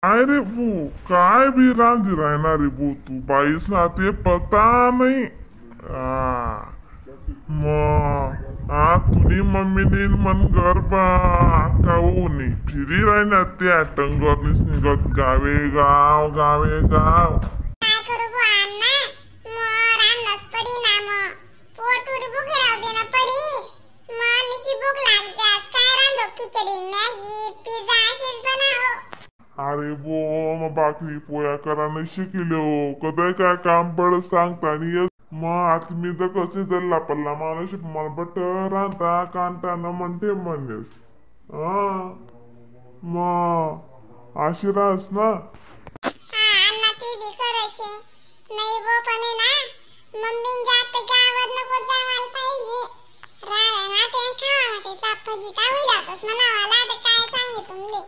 काय रे बू, काय भी रांधी राहणार रे बू, तू बाईस ना ते पता नाही. तुझी मम्मीने मन गरबा काऊनी फिरी राहणार त्या टंगरनीच निघत गावे गाव गावे गाव. काय करू गो अण्णा, मग रामनच पडी ना, मग पोटवर भूक राहू दे ना पडी. मग निसी भूक लागते, आज काय रांधो, खिचडी मॅगी पिझ्झा असेच बनाव. अरे बो मग भाकरी पोया करा नाही शिकलो, कधी काय काम पडत सांगता नाही. मग आता मी तर कसे जल्ला पल्ला माणूस मला बट राहता कांता न म्हणते म्हणेस. मग आशिरास ना. हा अण्णा ती बी खरंशे नाही गो, पण आहे ना मम्मीन जात गावात नको जावायला पाहिजे. राडा ना ते खावा ना ते चापजी काय होई जातस म्हणावाला, तर काय सांगे तुमले.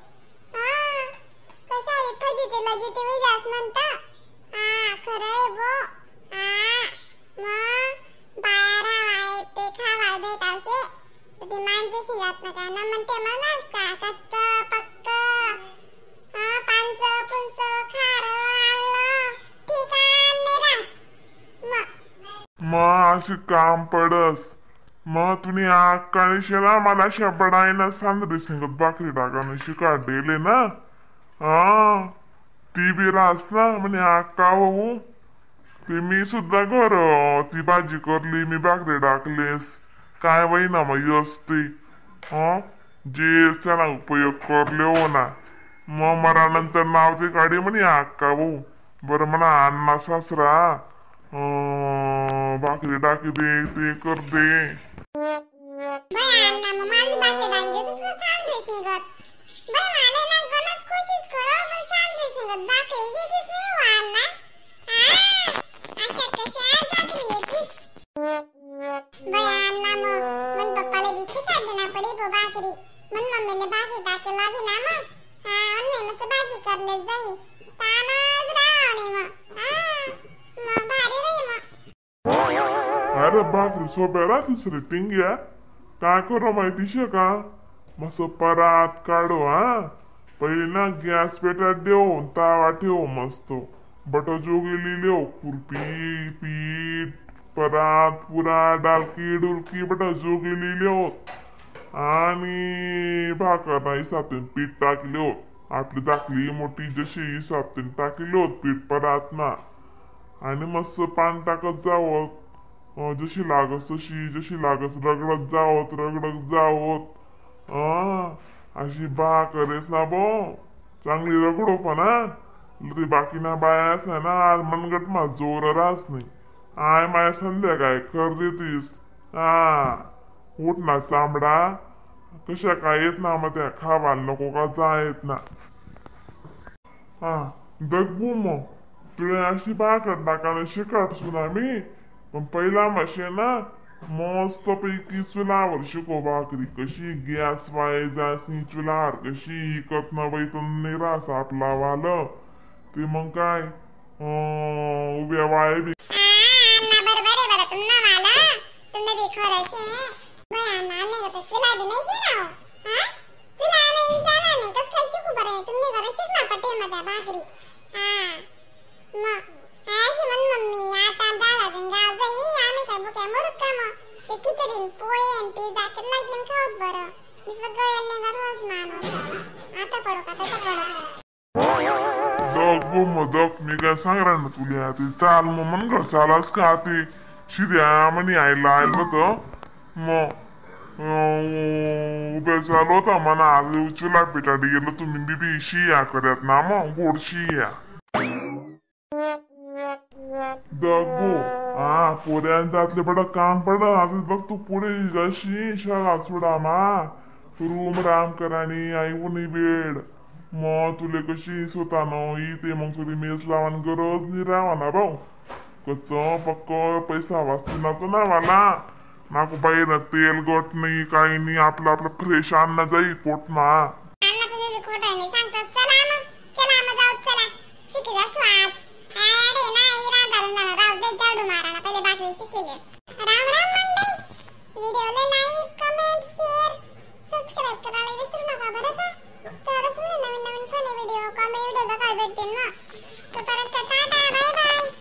कसं आहे फजिती लजिती होई जास म्हणता. खरं आहे गो. मग बाहेर हवाय ते खावा भेटावशे, ते माणसेशी जात नका ना म्हणते म्हणस का कच्च पक्क पांच पुंच खार आलं ठिकाण रास. मग अशी काम पडस. मग तुम्ही आकाळी शेला मला शबडाय ना सांद्री सिंगत भाकरी टाकाने शिका डेले ना. ती बी रास ना म्हणे आका हो, ते मी सुद्धा कर ती भाजी करली मी भाकरी टाकलेस काय वय ना मग असते. जे चला उपयोग करले हो ना. मग मला नंतर नाव ते काढी म्हणे आका हो. बरं म्हणा अण्णा सासरा भाकरी टाकी दे ते कर दे. बाय अण्णा मग माझी भाकरी टाकली तुझं सांगते सिंगत. बाय मला ना गणच कोशिश करो, पण सांगते सिंगत भाकरी घेतीस नाही हो अण्णा. अशा कशा भाकरी येतीस. बाय अण्णा मग पप्पाला बी शिका देना पडी गो भाकरी. मन मम्मीने भाकरी टाके लागी ना मग. अन्ने मस्त भाजी करले जाई तानाच रावणे मग भारी रही मग. अरे भाकरी सोप्याला दुसरी टिंग्या काय करू माहिती शे का. मस्त परात काढू. पहिले ना गॅस पेटात देऊ तावा ठेव मस्त बट जोगी लिहिलो खुरपी पीठ परात पुरा डालकी डुलकी बट जोगी लिहिलो. आणि भाकर नाही सातून पीठ टाकले आपली दाखली मोठी जशी सातून टाकले पीठ परात ना. आणि मस्त पान टाकत जावत जशी लागस तशी जशी लागस रगडत जावत रगडत जावत. अशी भाकरेस ना बो चांगली रगडो पण ती बाकी ना बायास ना आज मनगट मा जोर रास नाही. आय माय संध्याकाळ कर देतीस. उठ ना चांबडा कशा काय येत ना मग त्या खावा नको का जायत ना. दगबू मग तुला अशी भाकर टाकाने शिकाट सुना मी. पण पहिला मशे ना मस्त पैकी चुलावर शिको भाकरी कशी गॅस वाय जासनी चुलावर कशी इकत न बैतून रास आपला वाल ते मग काय उभ्या वाय बी. अण्णा बरोबर आहे बरं तुमना वाला तुमने बी खरंशे. बाय अण्णा ने गत चुला बी नाही शिनाव. चुला नाही जाना नाही कस काय शिकू बरं तुमने घर शिकना पटे मध्ये भाकरी. मग अशी मन मम्मी आता दादा गाव जाई आम्ही काय भुक्या मरत का मग ते खिचडीन पोळी पिझ्झा केला लागेल खाऊत बरं. मी सगळं ने गरज मानव आता पडू का तसं पडू. दग मदक मी काय सांगणार ना तुला ते चाल मग मन चालास का ते शिद्या म्हणे आयला आयला तर मग उभ्या चालू होता म्हणा आज चुला पिटाडी गेलो तुम्ही बी शिया करत ना मग गोड शिया. दगो पोऱ्यांच्यातले बड काम पड आता बघ तू पुढे जशी शाळा सोडा मा रूम राम करानी आई उनी बेड. मग तुले कशी स्वतः न इथे मग तुझी मेस लावान गरज नाही राहा ना भाऊ. कच पक्क पैसा वाचते ना तो ना वाला नाको बाई ना तेल गट नाही काही नाही आपलं आपलं फ्रेश अन्न जाई पोट मा. अण्णा तुझे बी खोट आहे मी सांगतो. चला मग जाऊ चला शिकी जा स्वाद. अरे नाही रांधारून जाणार राव दे झाडू मारा ना पहिले भाकरी शिकेले. राम राम मंडई. व्हिडिओला लाईक कमेंट शेअर सबस्क्राइब करायला विसरू नका बरं का. तरच मी नवीन नवीन फनी व्हिडिओ कॉमेडी व्हिडिओ बघायला भेटतील ना. तोपर्यंत टाटा बाय बाय.